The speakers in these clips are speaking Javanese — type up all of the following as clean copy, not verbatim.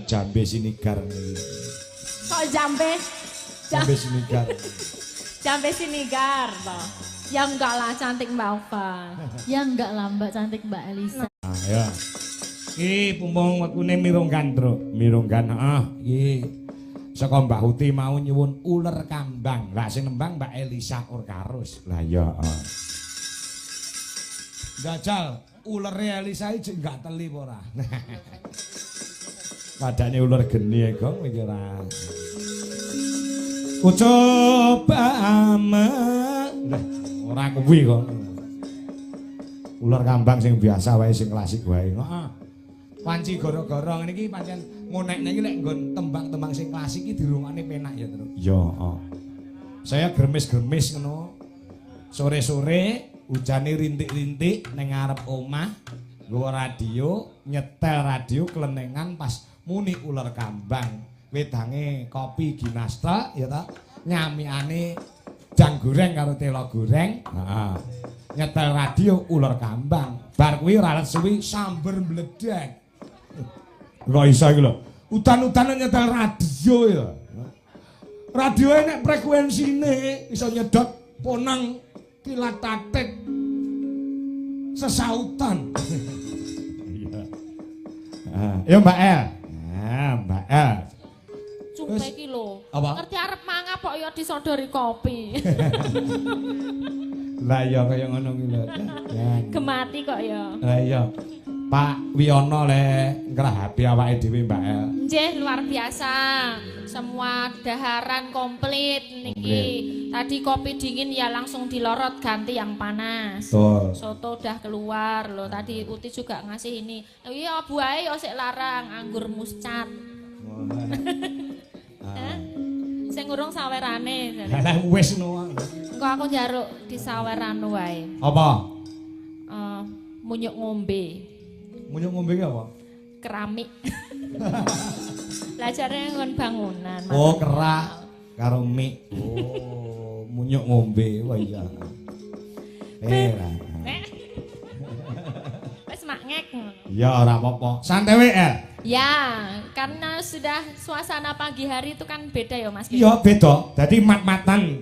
jambe sinigar. Kok jambe? Jambe sinigar. Jambe sinigar toh. Ya enggak lah cantik Mbak Ova. Ya enggak lah Mbak cantik Mbak Elisa. Ah ya. Iki pumpung wektune mirunggan, Truk. Mirunggan, heeh. Iki saka Mbak Huti mau nyuwun uler kambang. Lah sing nembang Mbak Elisa Orkarus. Lah ya, heeh. Gajal, ulere Elisa iki enggak teli apa ora? Padane uler geni e, Gong, iki ora. Coba lah ora kuwi kok. Ular kambang sing biasa wae sing klasik wae. Heeh. Panci goro-goro ngene iki pancen ngonekne iki lek nggon tembang-tembang sing klasik iki dirungokne penak ya, Tru. Ya, heeh. Saya gremes-gremes ngono. Sore-sore hujane rintik-rintik ning ngarep omah, nggawa radio, nyetel radio kelenengan pas muni ular kambang. Wedange kopi ginasta ya ta. Nyamiane jang goreng karo telo goreng. Heeh. Nyetel radio ular kambang. Bar kuwi ora let suwi samber mledek. Kok iso iki lho. Udan-udanan nyetel radio ya. Radio nek frekuensine iso nyedot ponang kilat tatik sesautan. Iya. Ya Mbak El. Nah, Mbak El. Cumpe iki lho. Apa? Ngerti arep mangap kok ya disodori kopi. Lah ya kaya ngono kuwi lho. Gemati kok ya. Lah iya. Pak Wiono le ngrahapi awake dhewe Mbak El. Nggih luar biasa. Semua daharan komplit niki. Tadi kopi dingin ya langsung dilorot ganti yang panas. Betul. Soto udah keluar loh. Tadi Uti juga ngasih ini. Oh iya buahe yo sik larang anggur muscat. Sing ngurung sawerane. Lah wis no. Engko aku njaruk di saweran wae. Apa? Munyuk ngombe. Munyuk ngombe ki apa? Keramik. Belajarnya ngon bangunan. Oh, kerak karo mie. Oh, munyuk ngombe. Wah iya. Wes mak ngek. Ya ora apa-apa. Santai wae, El. Ya, karena sudah suasana pagi hari itu kan beda ya Mas. Iya, beda. Dadi mat-matan.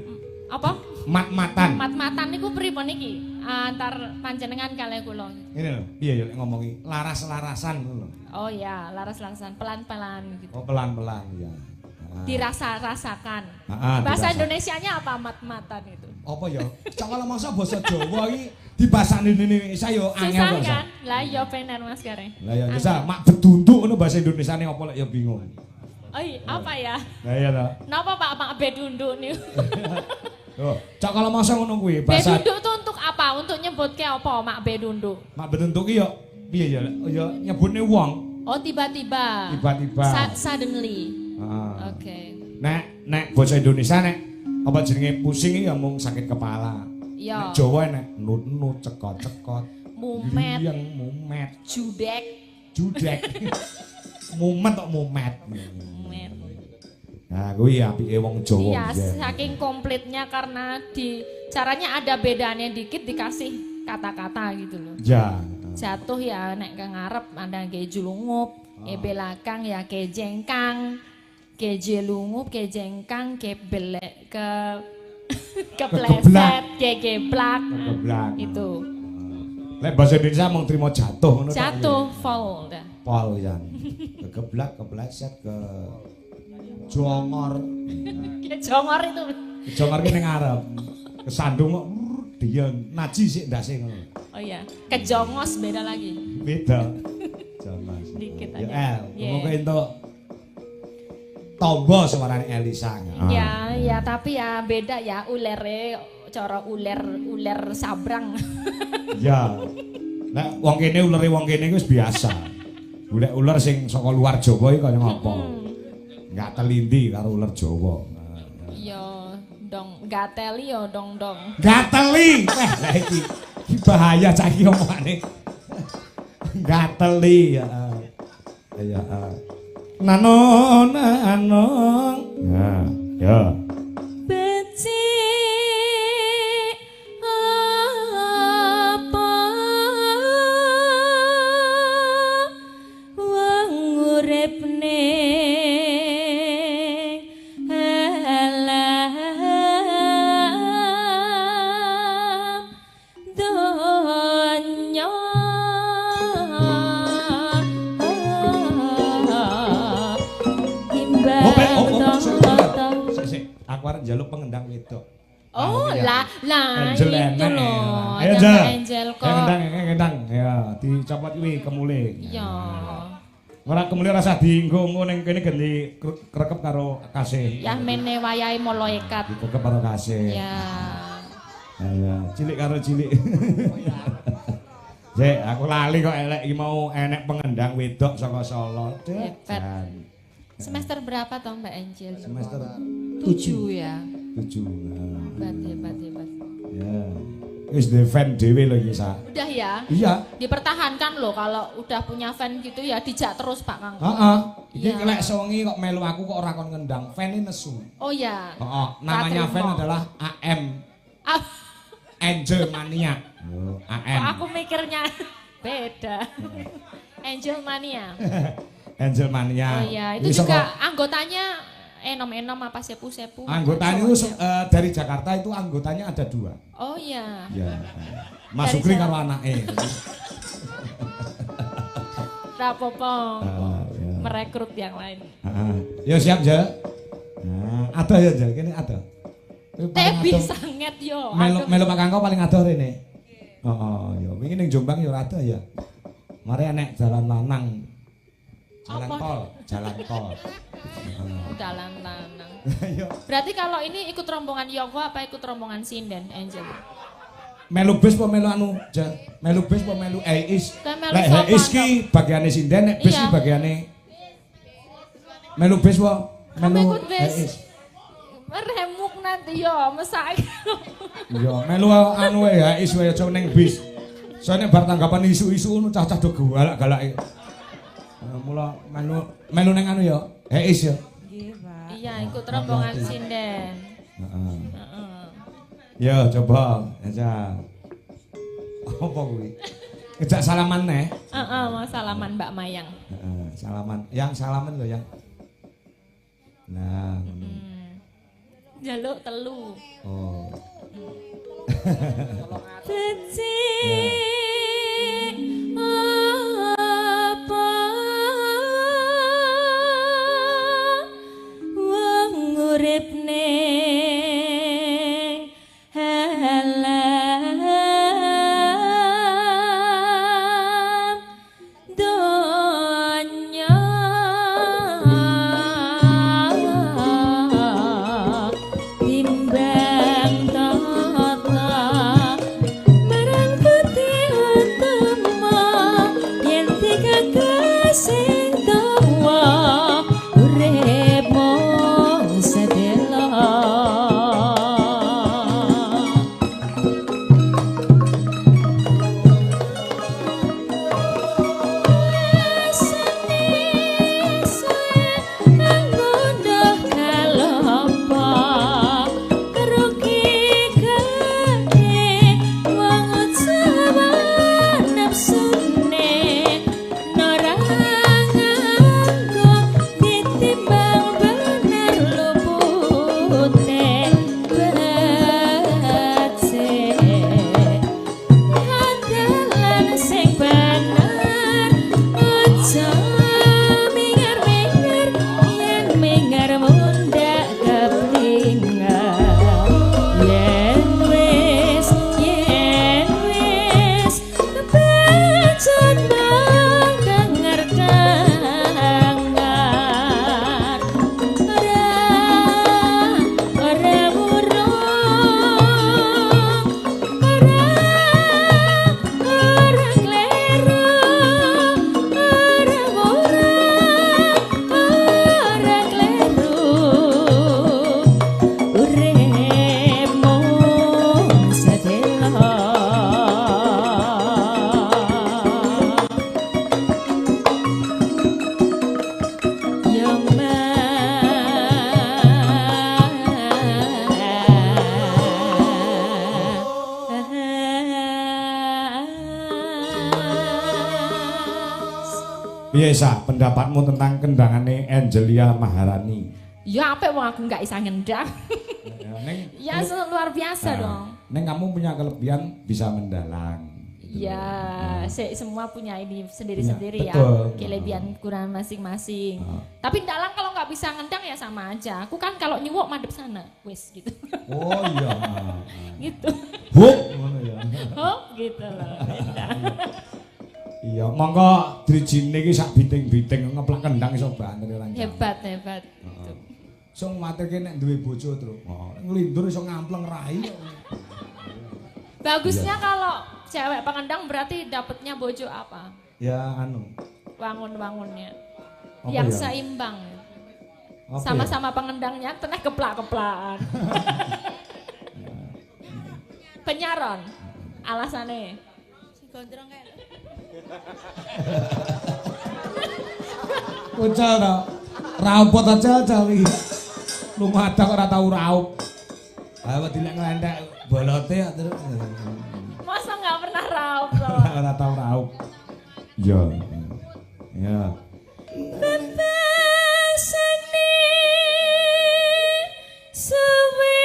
Apa? Mat-matan. Mat-matan niku pripun iki? Antar panjenengan kalih kula. Ngene lho, piye ya ngomongi laras-larasan ngono lho. Oh ya, laras-larasan pelan-pelan gitu. Oh, pelan-pelan ya. Dirasa-rasakan. dirasa. Bahasa Indonesianya apa mat-matan itu? Apa ya? Cak kalau masa bahasa Jawa iki dibasani Indonesia yo angel Susah kok. kan? Lah iya bener Mas Kare. Lah ya bisa mak bedunduk ngono bahasa Indonesiane apa lek ya bingung. Oh iya, apa ya? Lah iya ta. Napa Pak Mak bedunduk nih? Oh, cak kalau masa ngono kuwi bahasa Bedunduk itu untuk apa? Untuk nyebutke apa Mak bedunduk? mak bedunduk ki yo piye ya? Ya nyebutne wong Oh tiba-tiba. tiba-tiba. Suddenly. Heeh. Oke. Nek bahasa Indonesia nek apa jenenge pusing iki ya mung sakit kepala. Iya. Nek Jawa nek nut-nut cekot-cekot. Mumet. Yang mumet. Judek. Judek. Mumet kok mumet. Mumet. Nah, kuwi apike wong Jawa. Iya, saking komplitnya karena di caranya ada bedanya dikit dikasih kata-kata gitu loh. Ya. Jatuh ya nek ke ngarep ada ke julungup, belakang ya ke jengkang, ke jelungup, ke jengkang, ke belek, ke kepleset, ke geblak. Keblak. Itu. Lek bahasa Indonesia mung trimo jatuh ngono tok. Jatuh, fall dah. Pol ya. Kegeblak, kepleset, ke jongor. Ke jongor itu. Jongor ki ning ngarep. Kesandung kok dia naji sik ndase ngono. Oh iya, kejongos beda lagi. Beda. Jongos. Dikit Ya aja. El, monggo entuk tombo suarane Elisa. Ya, ya tapi ya beda ya ulere cara uler sabrang. Ya. Nek wong kene ulere wong kene wis biasa. Golek ular sing saka luar Jawa iki kaya ngopo? Enggak telindi karo ular Jawa. Yo dong gateli yo dong. Gateli. Weh, lah iki bahaya cah iki omongane. Gateli ya. Ya. Nanon. Ya, ya. Beci apa wong urip ning arep njaluk pengendang wedok. Oh, lah Angel itu enek. loh. Ayo, Ada Angel. Angel kok. Ngendang. Ya, dicopot kuwi kemule. Iya. Ora kemule rasa dienggo ning kene ganti krekep karo kasih. Ya mene wayahe malaikat. Dikrekep karo kasih. Ya. Iya, cilik karo cilik. Jek, aku lali kok elek iki mau enek pengendang wedok saka Solo. Hebat. Semester berapa toh Mbak Angel? Semester 7 ya. 7. Hebat. Ya. Wis de fan dhewe lho iki, Sa. Udah ya? Iya. Dipertahankan loh kalau udah punya fan gitu ya dijak terus Pak Kang. Heeh. Iki Iya. kelek songi kok melu aku kok ora kon ngendang. Fan nesu. Oh ya. Heeh, namanya Katrimo. fan adalah AM. Ah, Angel Mania. kok AM. aku mikirnya beda. Angel Mania. Angel Mania. Oh iya, itu Ini juga saka- anggotanya enom-enom apa sepu-sepu? anggotanya itu dari Jakarta itu anggotanya ada 2. Oh iya. Ya. Mas Dari Sukri Jawa. karo anake. Rapopo. Ya. Merekrut yang lain. Heeh. Ya siap, Ja. Nah, ada ya, Ja. Kene ada. Kowe paling Tebi adoh. sanget yo. Melu Aduh. melu Pak Kangko paling adoh rene. Heeh, ya wingi ning Jombang ya ora ada ya. Mari enek jalan lanang. Jalan Apa? tol, jalan tol. Dalan lanang. Ayo. Berarti kalau ini ikut rombongan Yoko apa ikut rombongan Sinden Angel? Melu bis apa melu anu, Ja? Melu bis apa melu Eis? Kayak melu Lek sopan, Eis ki bagiane sinden, nek bis ki Iya. bagiane melu bis apa? Kamu Melu ikut bis? Eis. Remuk nanti yo, mesak. Iya, melu anu wae ya, Eis wae aja ning bis. Soalnya bar tanggapan isu-isu ngono cah-cah do galak-galake. Mula melu ning anu ya, Eis ya. Iya, ikut rombongan Sinden. Heeh. Heeh. Ya coba, aja. Apa kuwi? Kejak salaman neh. Heeh, mau salaman Mbak Mayang. Heeh, salaman. Yang salaman lho yang. Nah, ngono. Jaluk telu. Oh. Dadi Ya. apa wong urip ning alam donya timbang tata marang putih utama yen dikasih tawa urip mung sedelo. Adalan sing bener aja mingar-mingar yen mingar mundak keplingan yen wis kepecut bang denger dengar ora murung orang kleru, orang murah, orang kleru, urip mung sedelo. Yang Piye Sa, pendapatmu tentang kendangane Angelia Maharani? ya apa wong aku nggak bisa ngendang. Ya, Neng, Ya luar biasa dong. Neng kamu punya kelebihan bisa mendalang. Ya, semua punya ini sendiri-sendiri ya, betul. kelebihan kekurangan masing-masing. Tapi dalang kalau nggak bisa ngendang ya sama aja. Aku kan kalau nyuwuk madep sana, wis gitu. Oh iya. Gitu. Huk ngono ya. Oh, gitu loh. Beda. Iya, monggo drijine iki sak biting-biting ngeplak kendang iso banter ora. Hebat, hebat. Gitu. Sing materke nek duwe bojo, Tru. Nglindur iso ngampleng rai. Bagusnya kalau cewek pengendang berarti dapatnya bojo apa? Ya anu. Wangun-wangunnya. Apa Yang ya? seimbang. Apa Sama-sama pengendangnya teneh keplak-keplakan. Penyaron. Alasannya. Si gondrong kayak Kucal ta. Raupot aja cali. Lumadak ora tau raup. Ayo dilek nglenthek bolote ya terus. Masa nggak pernah raup loh. Ora tau raup. Iya. Ya. Bebasane suwe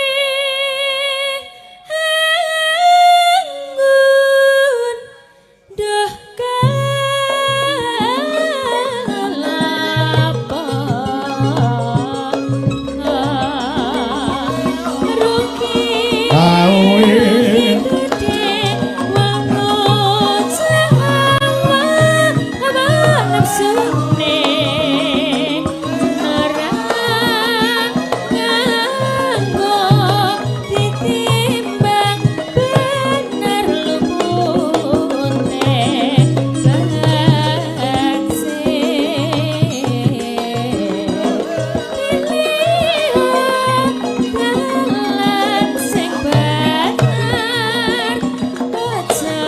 anggun dah kalapa rugi Kawin. gede wangun selama abang nafsune nerang nganggo ditimbang bener lumute pilihan dalan sing bener aja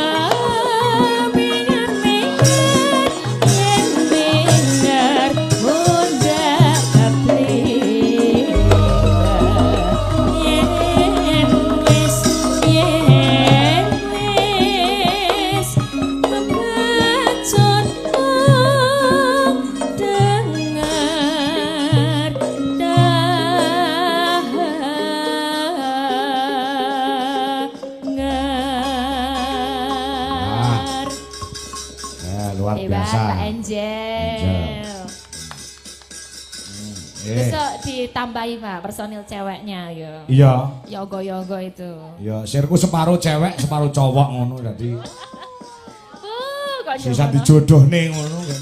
mingan-mingan yen bener munda kapriya yen wis membacut dengar dengar. Ya, luar Hebat biasa. Pak Angel. Besok ditambahi Pak personil ceweknya ya. Iya. Yogo-yogo itu. Ya, sirku separuh cewek, separuh cowok ngono dadi Kok sisa nyoba, no? dijodohne ngono kan.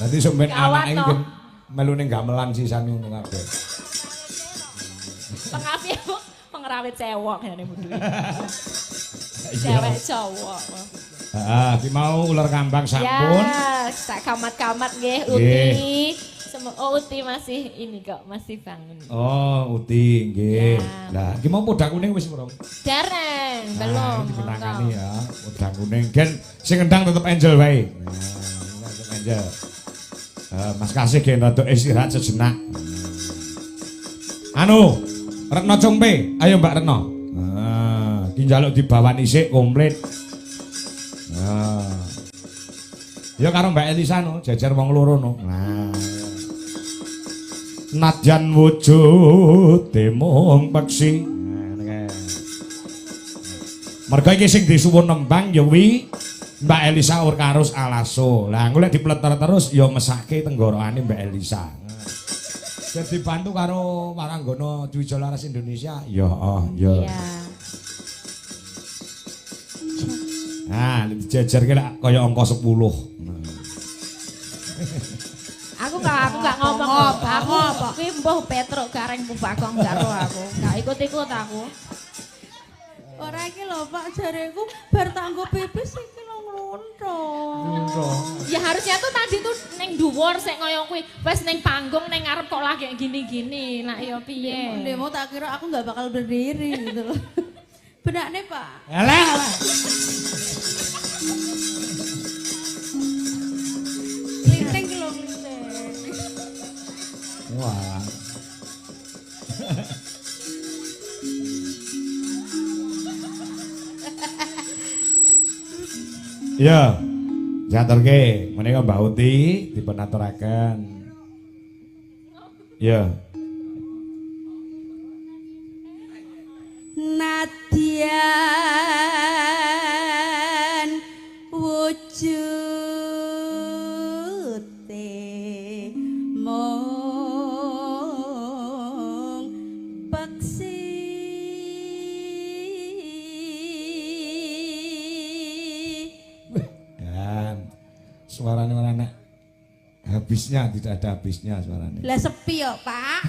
Dadi sampeyan Gawat, anake no. kan melu ning gamelan sisane ngono kabeh. Pengawit pengrawit cewek ya nih budu. Iya. Cewek cowok. Heeh, ki mau ular kambang sampun. Ya, tak kamat-kamat nggih Nggih. Uti. Oh Uti masih ini kok masih bangun. Oh, Uti nggih. Ya. Lah, ki mau podang kuning wis urung? Dereng, Nah, belum. dikenangani ya, podang kuning. Gen sing ngendang tetep Angel wae. Nah, tetep Angel. Mas Kasih gen rada istirahat sejenak. Anu, Retno Cumpe, ayo Mbak Retno. Nah, ki njaluk dibawan isik komplit. Nah. Ya karo Mbak Elisa no, jejer wong loro no. Nah. Nadyan wujud mung peksi. Nah, mergo iki sing disuwun nembang ya wi Mbak Elisa Urkarus Alaso. Lah engko lek dipleter terus ya mesake tenggorokane Mbak Elisa. Jadi dibantu karo Waranggono Dwija Laras Indonesia. Ya, ya. Iya. Nah, dijejerke lek kaya angka 10. Aku gak ngomong apa. Kuwi mbuh Petruk gareng Bagong karo aku. Gak ikut-ikut aku. ora iki lho Pak jareku bar tanggo pipis iki lho nglunthuk. Ya harusnya tuh tadi tuh neng dhuwur sik kaya kuwi. Wis ning panggung ning ngarep kok lagi gini-gini. Lah ya piye? Ndemo tak kira aku nggak bakal berdiri gitu loh. Benakne Pak. Alah. Linting ki lho linting. Wah. Ya, diaturke menika Mbak Uti dipun aturaken. Ya. habisnya, tidak ada habisnya suaranya. Lah sepi ya, Pak.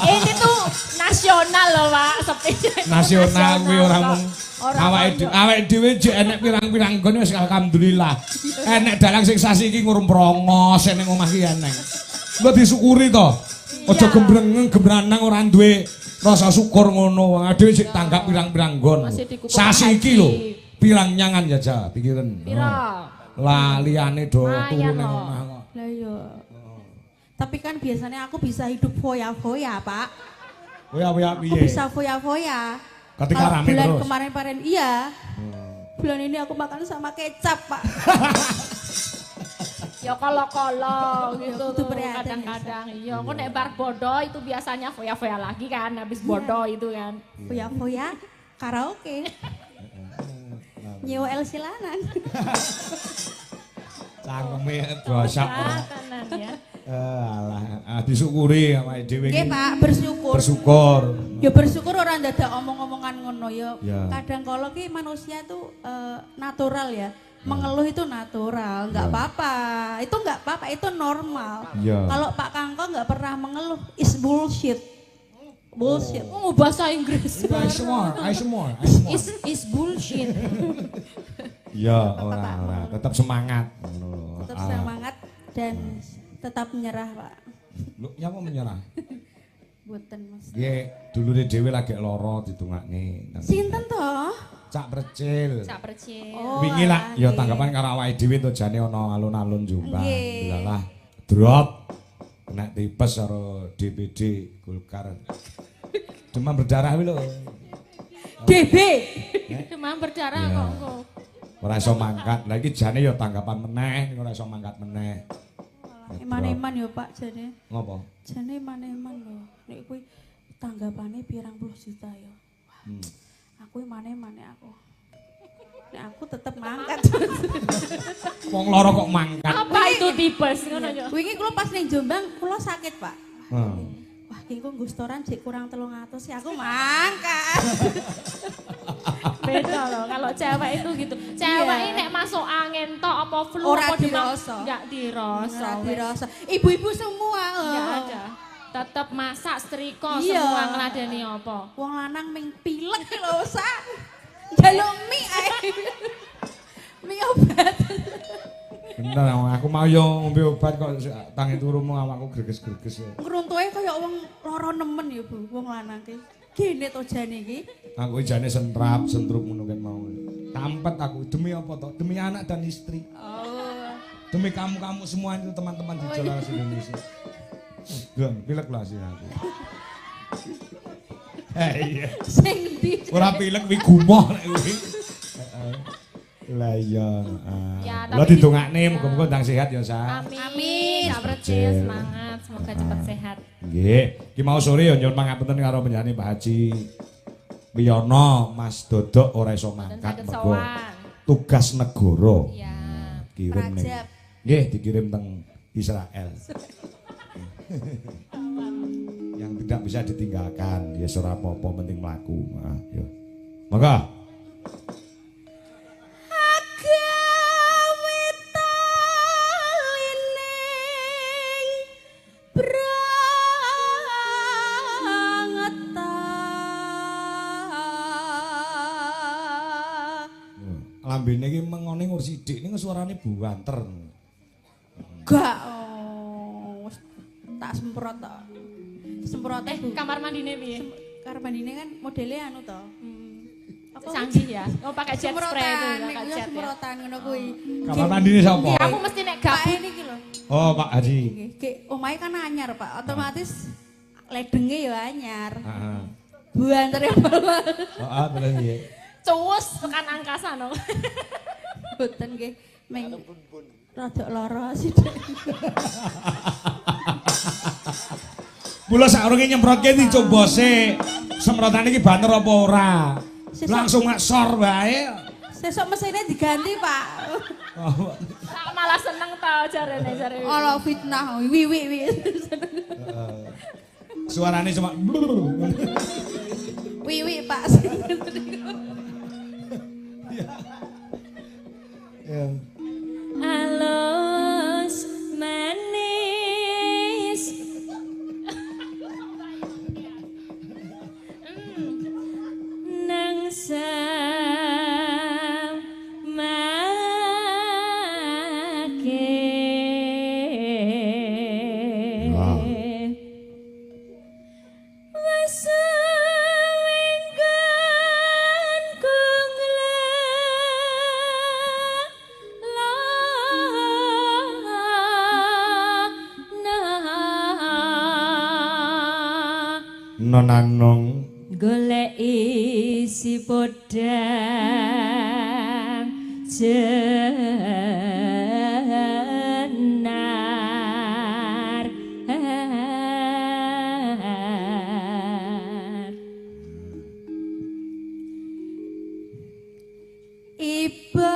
Ini tuh nasional loh, Pak. Sepi. Nasional kuwi ora mung Orang awake dhewe jek enek pirang-pirang gon wis alhamdulillah. Enek dalang sing sasi iki ngurung-prongos ning omah iki enek. Engko disyukuri to. Aja gembranang ora duwe rasa syukur ngono. Wong dhewe sik tanggap pirang-pirang gon. Sasi iki lho, pirang nyangan jaja pikiran. Pira? Lah liyane do turu Lumayan ning loh. omah kok. Lah iya. Tapi kan biasanya aku bisa hidup foya-foya, Pak. Aku piye? Bisa foya-foya. Ketika Kalau rame bulan terus. kemarin-kemarin iya. Bulan ini aku makan sama kecap, Pak. Ya kalau gitu Itu tuh prihatin, kadang-kadang. Iya, kok nek bar bodo itu biasanya foya-foya lagi kan habis bodo itu kan. Foya-foya karaoke. Nyewa El Silanan. Cangkeme dosak. Tenan ya. Alah, disyukuri awake dhewe Nggih, iki. Pak, bersyukur. Bersyukur. Ya bersyukur orang dadak omong-omongan ngono ya. Ya. Kadang kalau ki manusia tuh natural ya. Mengeluh itu natural, nggak Ya. apa-apa. Itu nggak apa-apa, itu normal. Ya. Kalau Pak Kangko nggak pernah mengeluh, is bullshit. Bullshit. Oh, bahasa Inggris. Aismore. Is bullshit. Ya, ora. Tetap semangat. Ngono. Tetap semangat dan tetap menyerah, Pak. Lu nyapa menyerah? Boten Mas. Nggih, dulure dhewe lagi lara ditungakne. Sinten toh? Cak Precil. Cak percil. Oh, Wingi lah alah, ya nggih. tanggapan karo awake dhewe to jane ana alun-alun Jombang. Nggih. Delalah drop. Kena tipes karo DPD Golkar. Demam berdarah kuwi lho. DB. Demam berdarah Iya. kok. Ora iso mangkat. Lah iki jane ya tanggapan meneh, ora iso mangkat meneh. Iman-iman ya Pak jane. Ngopo? Jane iman-iman lho. Nek kuwi tanggapane pirang puluh juta ya. Aku iman-iman ya aku. Nek aku tetep mangkat. Wong lara kok mangkat. Apa itu tipes ngono ya? Wingi kula pas ning Jombang kula sakit, Pak. Hmm. Wah, ki engko nggo setoran jek kurang 300 sih aku mangkat. Beda loh kalau cewek itu gitu. Cewek Iya. ini nek masuk angin tok apa flu Ora apa demam, dirasa. enggak dirasa. Ora wes. dirasa. Ibu-ibu semua. Enggak ada. Tetap masak setrika Iya. semua ngladeni apa. Wong lanang ming pilek ki lho, Sak. Jaluk mie ae. Mie obat. Bener, aku mau yo ngombe obat kok tangi turu mung awakku greges-greges ya. Ngruntuhe kaya wong lara nemen ya, Bu, wong lanang ki. Gene to jane iki. Aku jane sentrap, sentrup ngono kan mau. Tampet aku demi apa toh? Demi anak dan istri. Oh. Demi kamu-kamu semua itu teman-teman di Jalan Indonesia. Don, pilek lah sih aku. Iya. Sing ndi? Ora pilek wi gumoh nek kuwi. Lah iya. Ya, Lah tapi didongakne muga-muga ndang sehat ya, Sa. Amin. Cak percil semangat, semoga cepat sehat. Nggih, iki mau sore ya nyuwun pangapunten karo penyanyi Pak Haji Wiyono, Mas Dodok ora iso Dan mangkat saged mergo sowan. tugas negara. Ya. Kirim ning. Rajab. Nggih, dikirim teng Israel. Yang tidak bisa ditinggalkan, ya ora apa-apa penting mlaku. Nah, yo. Monggo. Lambene iki mengone ngur sithik ning suarane buanter. Gak. Oh, wis tak semprot to. Semprot Kamar mandine piye? Kamar mandine kan modelnya anu to. Apa Canggih ya. Oh pakai jet spray itu, semprotan, pakai nek jet ya. semprotan ngono kuwi. Kamar mandine sapa? Aku mesti nek Pak gabut ini iki lho. Oh, Pak Haji. Nggih, Ki, omahe kan anyar, Pak. Otomatis ledenge ya anyar. Heeh. Buanter ya bawah. Heeh, terus piye? cuwus tekan angkasa no. Boten nggih. Meng rada lara sithik. Mula saurunge nyemprotke dicoba sik. Semprotan iki banter apa ora? Langsung ngesor wae. Sesuk mesinnya diganti, Pak. Oh, Tak malah seneng tau jarene jare. Ala fitnah, wiwi. suarane cuma Wiwi, Pak. Ya. I Nonanong golek isi podang jenar Iba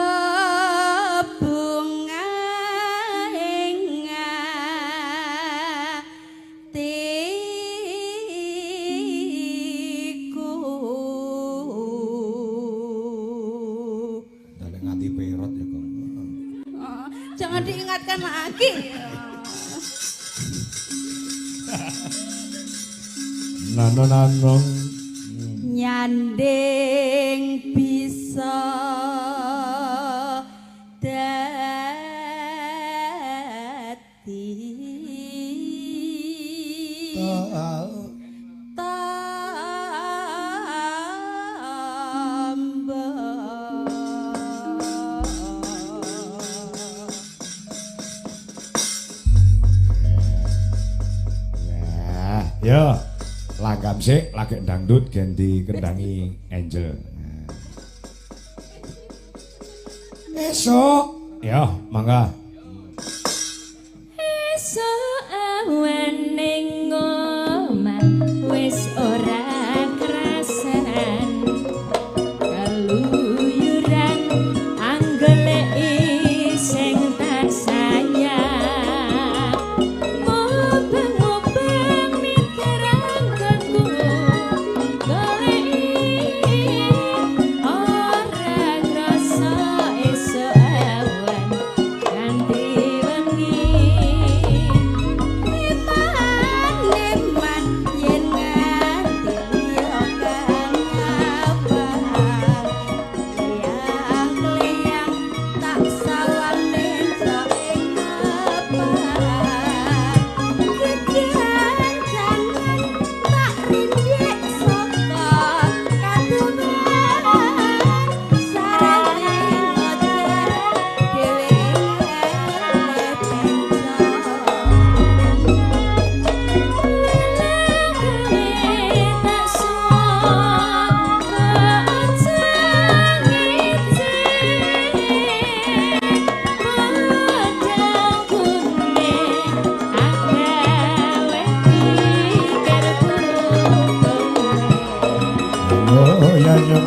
bunga ingatiku dalek nganti perot ya kok. Jangan diingatkan lagi. Nanong Nyanding bisa dadi ya langgam sik lagi dangdut ganti kendangi Angel. Esok ya mangga. esuk awan ning omah wis ora krasan kaluyuran anggoleki sing tak sayang mobeng-mobeng mikiranku goleki ora krasa esuk awan ganti wengi Iman yen nganti liya kang abang Liang-liang tak sawane sak ing abang Kikian jangan tak rindik saka kaduman Sarane ngojar dhewe Oh ya ya.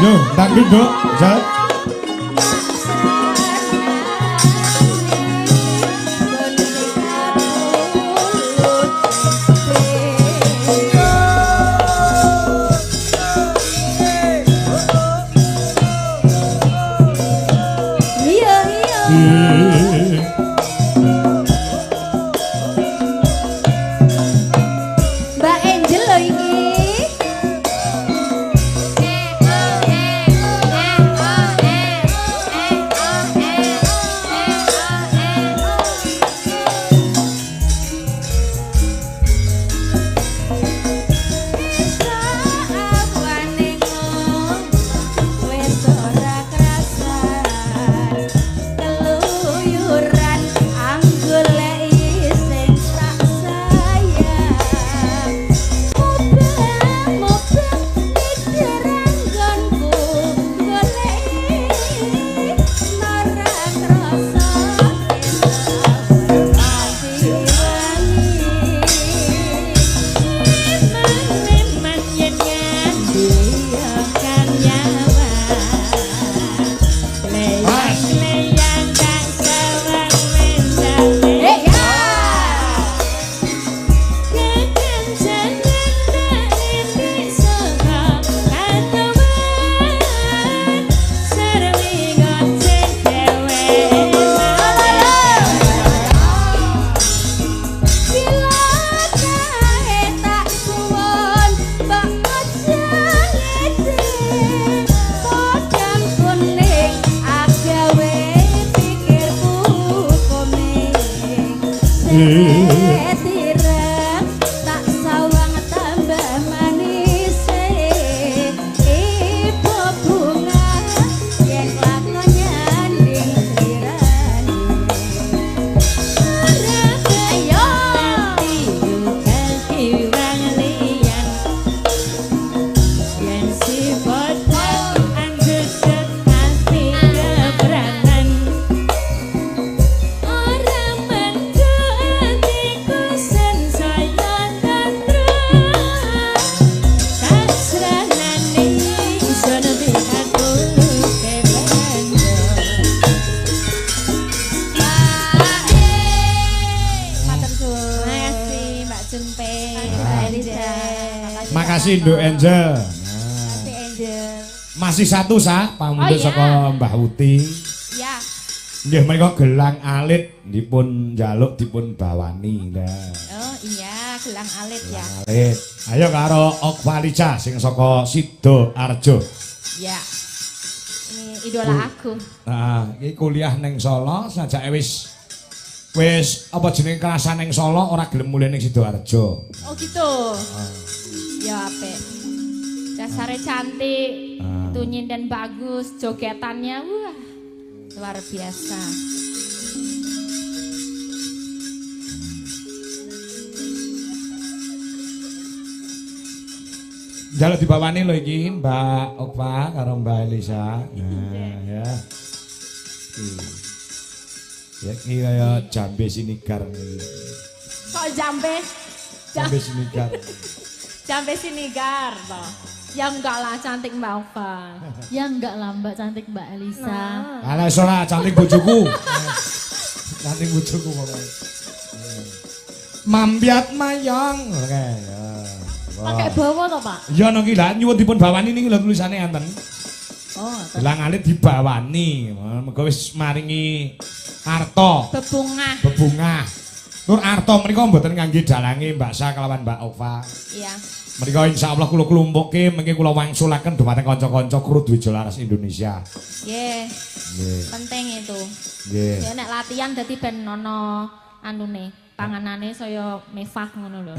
Yo, dangdut dok, jalan. Iya iya Mbak Angel loh ini kasih Nduk Angel. Kasih Angel. Masih satu pamundhut iya. saka Mbah Uti. Ya. Nggih menika gelang alit dipun njaluk dipun bawani. Nah. Oh iya, gelang alit ya. Alit. Ayo karo Okvalisa sing saka Sidoarjo. Ya. Ini idola aku. Nah, iki kuliah ning Solo sajake wis apa jeneng kerasan ning Solo ora gelem mulih ning Sidoarjo. Oh gitu. Ya apik. Dasarnya cantik, tunyin dan bagus, jogetannya wah luar biasa. Jaluk dibawani lho iki Mbak Okpa karo Mbak Elisa. Nah, ya. Ya iki kaya jambe sinigar. Kok jambe? Jambe sinigar. Jambe sinigar toh. Ya enggak lah cantik Mbak Okpa. Ya enggak lah Mbak, cantik Mbak Elisa. Alah ora cantik bojoku. Cantik bojoku pokoknya. Mambiat mayang. Oke, ya. Pakai bawa toh Pak? Ya niki lah nyuwun dipun bawani niki lho tulisane enten. Oh, Gelang alit dibawani. Mergo wis maringi arta Bebungah. bebungah. Tur arta menika mboten kangge dalange Mbak Sa kelawan Mbak Okfa. Iya. Menika insyaallah kula klumpukke mengke kula wangsulaken dumateng kanca-kanca kru Dwijalaras Indonesia. Nggih. Nggih. Penting itu. Nggih. Ya nek latihan dadi ben ono anune, panganane saya mewah ngono lho.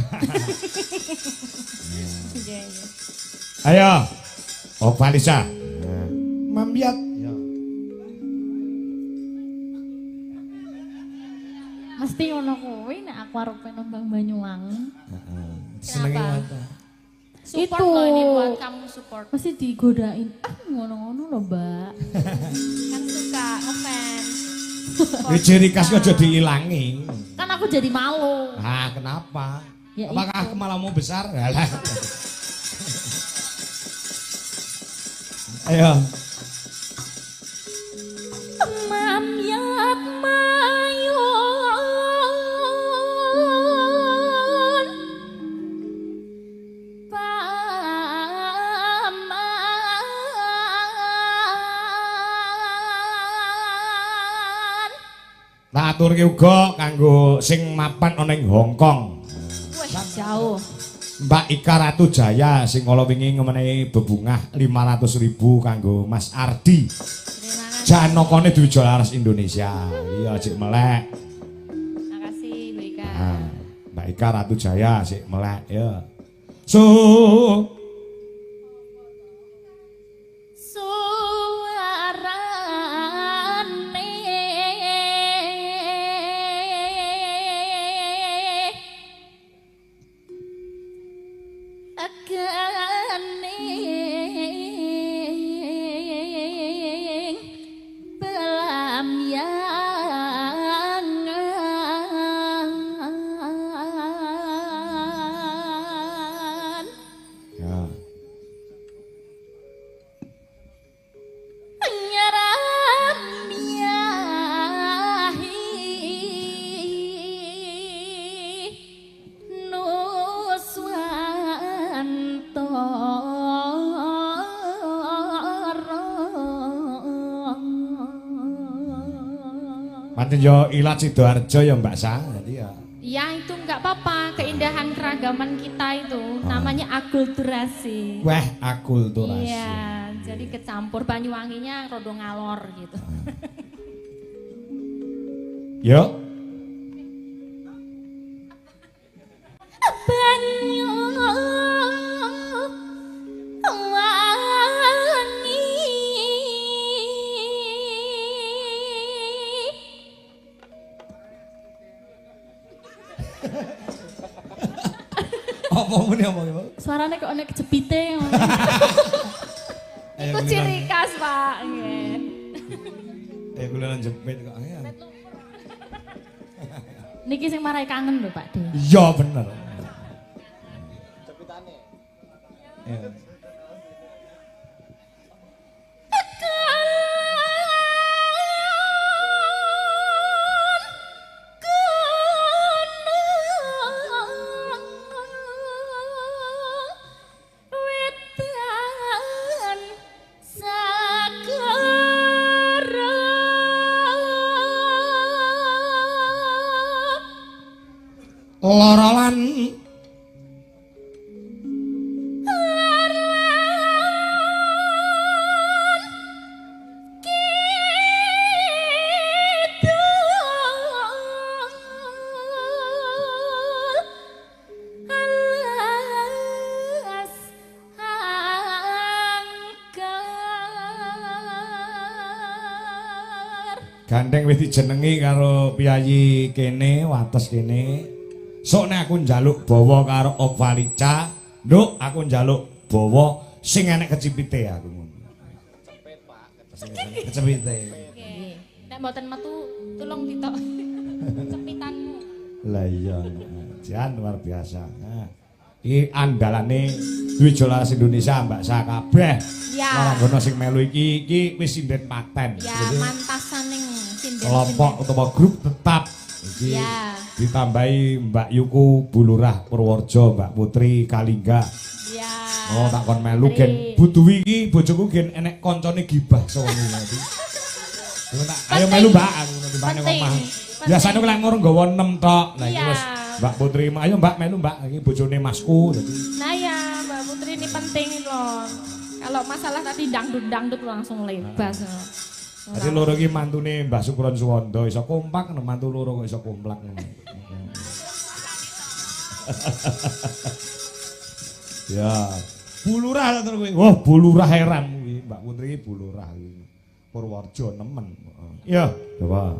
Iya, iya. Ayo. Okvalisa. Mambiat. mesti ngono kuwi nek aku arep nembang Banyuwangi. Senenge Kenapa? Support Itu. loh ini buat kamu support. Mesti digodain. Ngono-ngono loh, Mbak. Kan suka ngefans. Iki ciri khas aja diilangi. Kan aku jadi malu. Ah, kenapa? Ya Apakah itu. aku malah mau besar? Alah. Ayo. Mamyat mayun paman. Tak aturke uga kanggo sing mapan ana ing Hongkong. Wih, jauh. Mbak Ika Ratu Jaya sing kala wingi ngemenehi bebungah 500.000 kanggo Mas Ardi. Terima kasih. Janokane Dwijalaras Indonesia. Iya sik melek. Makasih Bu Ika. Nah, Mbak Ika Ratu Jaya sik melek ya. So ya. Pancen yo ilat Sidoarjo ya Mbak Sa. Jadi ya. Ya itu nggak apa-apa, keindahan keragaman kita itu namanya akulturasi. Wah, akulturasi. Iya, jadi kecampur Banyuwanginya rodo ngalor gitu. Yo. Apa muni omong? Suaranya kok nek kejepite ngono. Itu ciri khas Pak. Nggih. Kula jepit kok. Ya. Niki sing marai kangen lho Pak De. Iya bener. Jepitane. Iya. lara lan gandeng wis dijenengi karo piyayi kene wates kene. Sok nek aku njaluk bawa karo Okvalica, nduk aku njaluk bawa sing enek kecipite aku ngono. Kecepit, Pak. Kecepite. Nggih. Nek mboten metu tulung ditok cepitanmu. Lah iya, jan luar biasa. Nah, iki andalane Wijolaras Indonesia Mbak Sa kabeh. Ya. Maranggono sing melu iki wis sinden paten. Ya mantasaning sinden. Kelompok utawa grup tetap iki ya. Ditambahi Mbak Yuku Bulurah Purworejo, Mbak Putri Kalingga. Ya. Oh tak kon melu gen butuhi iki bojoku gen enek koncone gibah sono iki. Ayo melu Mbak aku timbane omah. Biasane lek ngono nggawa 6 tok. Lah iki wis Mbak Putri ayo Mbak melu Mbak iki bojone Masku dadi. Nah ya Mbak Putri ini penting loh. Kalau masalah tadi dangdut langsung lebas. Dadi loro iki mantune Mbah Sukron Suwondo iso kompak, mantu loro kok iso komplak ngono. Ya, Bulurah terus kuwi. Wah, Bulurah heran kuwi, Mbak Putri Bulurah kuwi. Purworejo nemen. Ya, coba.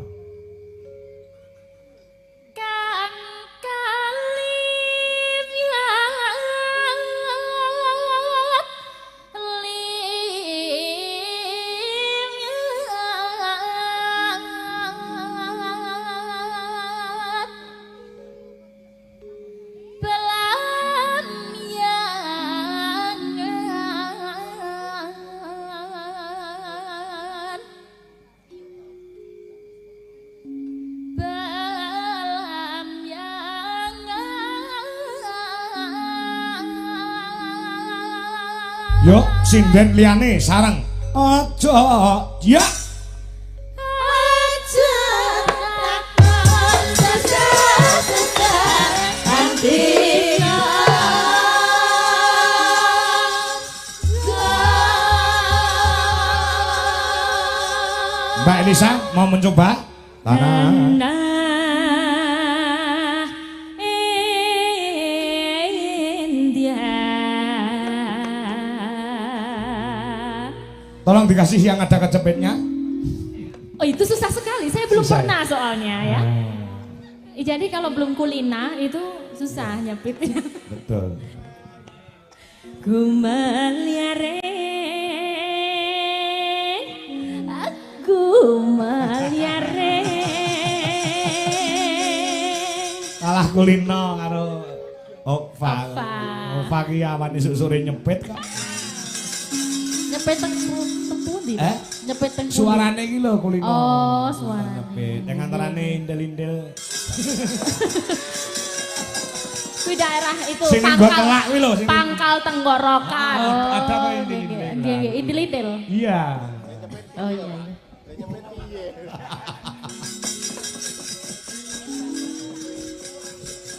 Yuk, sinden liyane sareng. Aja, ya. Aja takon sesat antina. Mbak Elisa mau mencoba? Tanah. Tolong dikasih yang ada kecepitnya. Oh itu susah sekali, saya belum Susah, pernah soalnya ya. Jadi kalau belum kulina itu susah nyepitnya. Betul. Ku meliare, aku meliare. Kalah kulino karo Okva. Okva ki awan isuk sore nyepit kok. Nyepit teng pundi? Nyepit teng pundi? Suarane iki lho kulino. Oh, suarane. Nyepit yang antarane indel-indel. Kuwi daerah itu Sing nggo telak kuwi lho, sing pangkal tenggorokan. ada apa indel-indel? Nggih, indel-indel. Iya. Oh iya.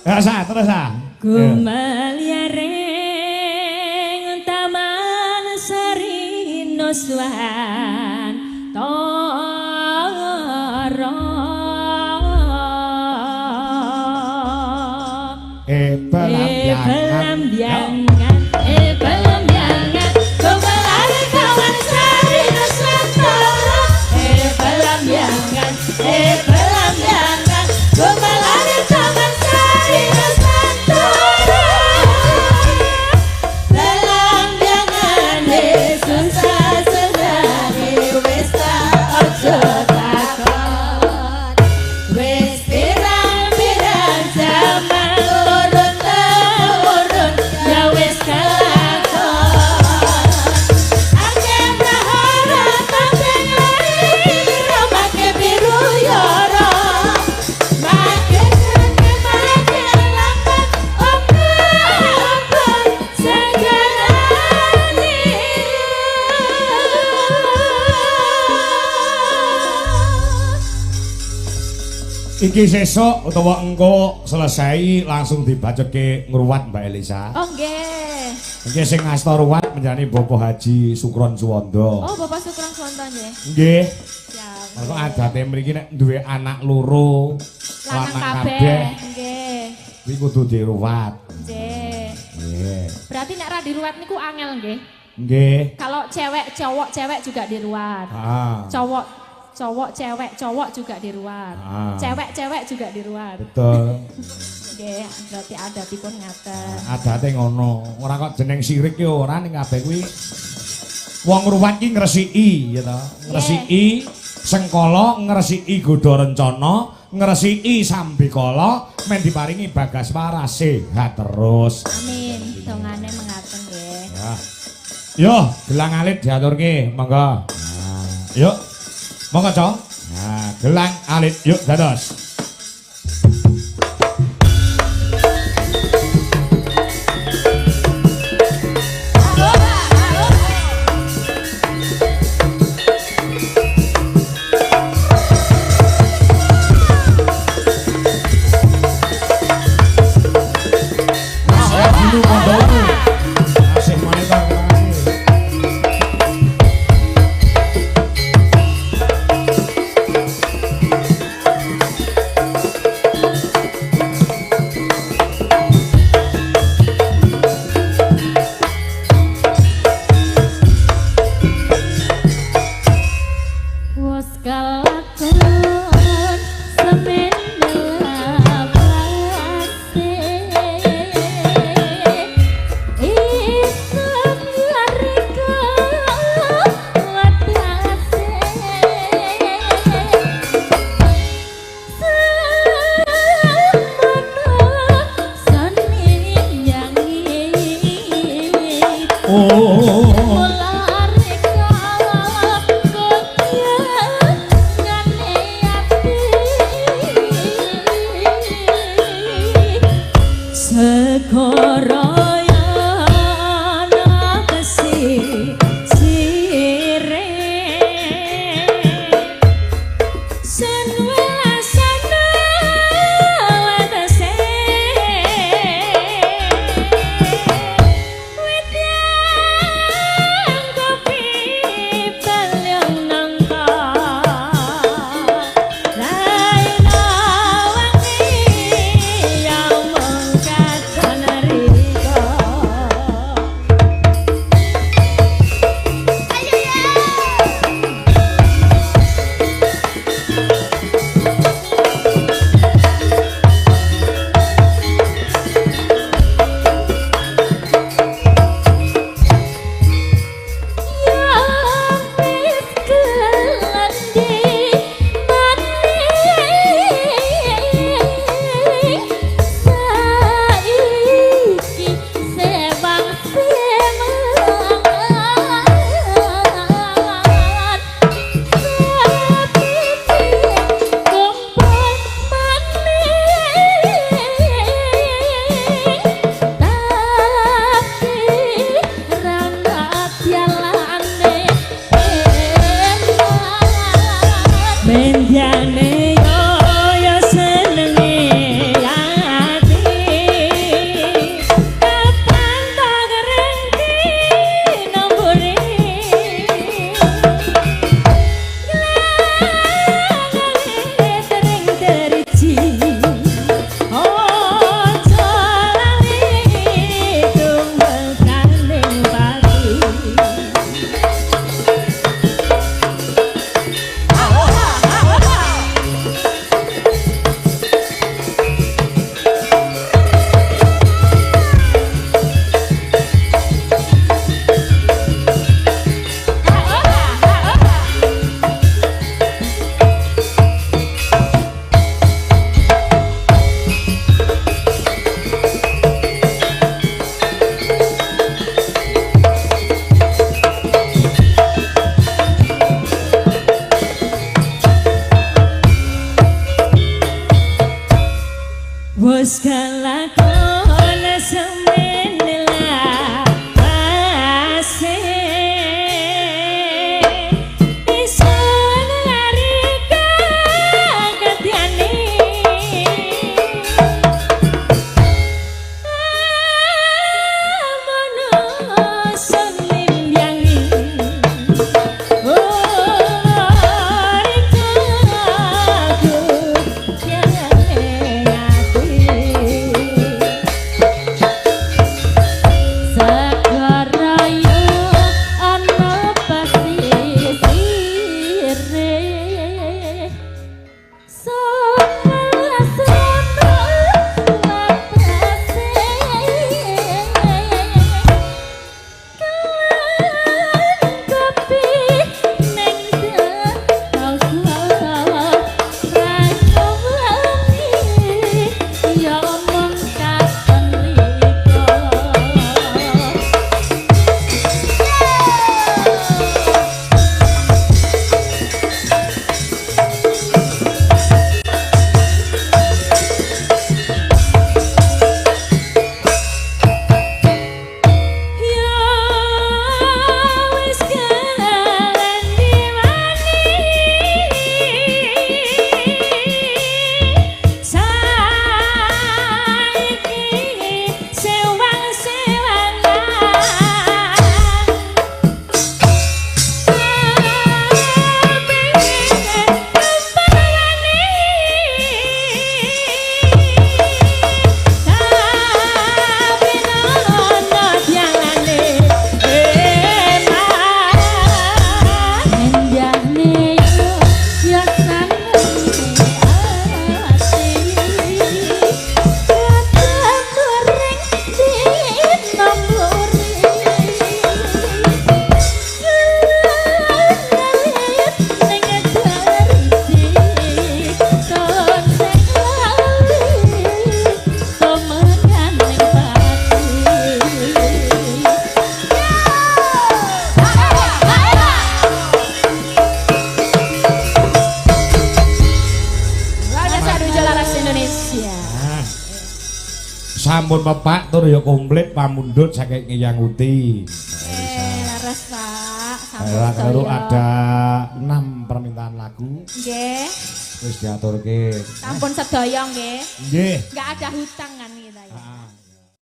Ya sa, terus sa. Ku meliare taman sari nuswan toro pelambiangan kembali kawan sari nuswan toro pelambiangan kembali kawan sari nuswan toro pelambiangan susah sedari wis ojo takon wis pirang-pirang zaman urun Iki sesuk utawa engko selesai langsung dibacutke ngruwat Mbak Elisa. Oh nggih. Iki sing ngasta ruwat menjani Bapak Haji Sukron Suwondo. Oh Bapak Sukron Suwondo nggih. Nggih. Siap. Mergo adate mriki nek duwe anak loro, Lanang lanang kabeh. Nggih. kuwi kudu diruwat. Nggih. Nggih. Berarti nek ra diruwat niku angel nggih. Nggih. Kalau cewek, cewek juga diruat. Ah. Cowok, cewek juga diruat. Ah. Cewek juga diruat. Betul. Nggih, berarti adatipun ngaten. Adate ngono. Ora kok jeneng sirik ki ora ning kabeh kuwi. Wong ngruwat ki ngresiki ya to. Ngresiki sengkala, ngresiki godha rencana, ngresiki sambikala, men diparingi bagas waras sehat terus. Amin. Dongane mengaten nggih. Ya. Yo, gelang alit diaturke, monggo. Nah, yuk. Monggo, Cong. Nah, gelang alit yuk dados. Dulu mondokku. Asih monitor lagi. sampun pepak tur ya komplit pamundhut saking Ngiyang Uti. Leres Pak. Baiklah, kalau ada 6 permintaan lagu Nggih. wis diaturke. Sampun sedaya nggih. Nggih. Enggak ada hutang kan iki.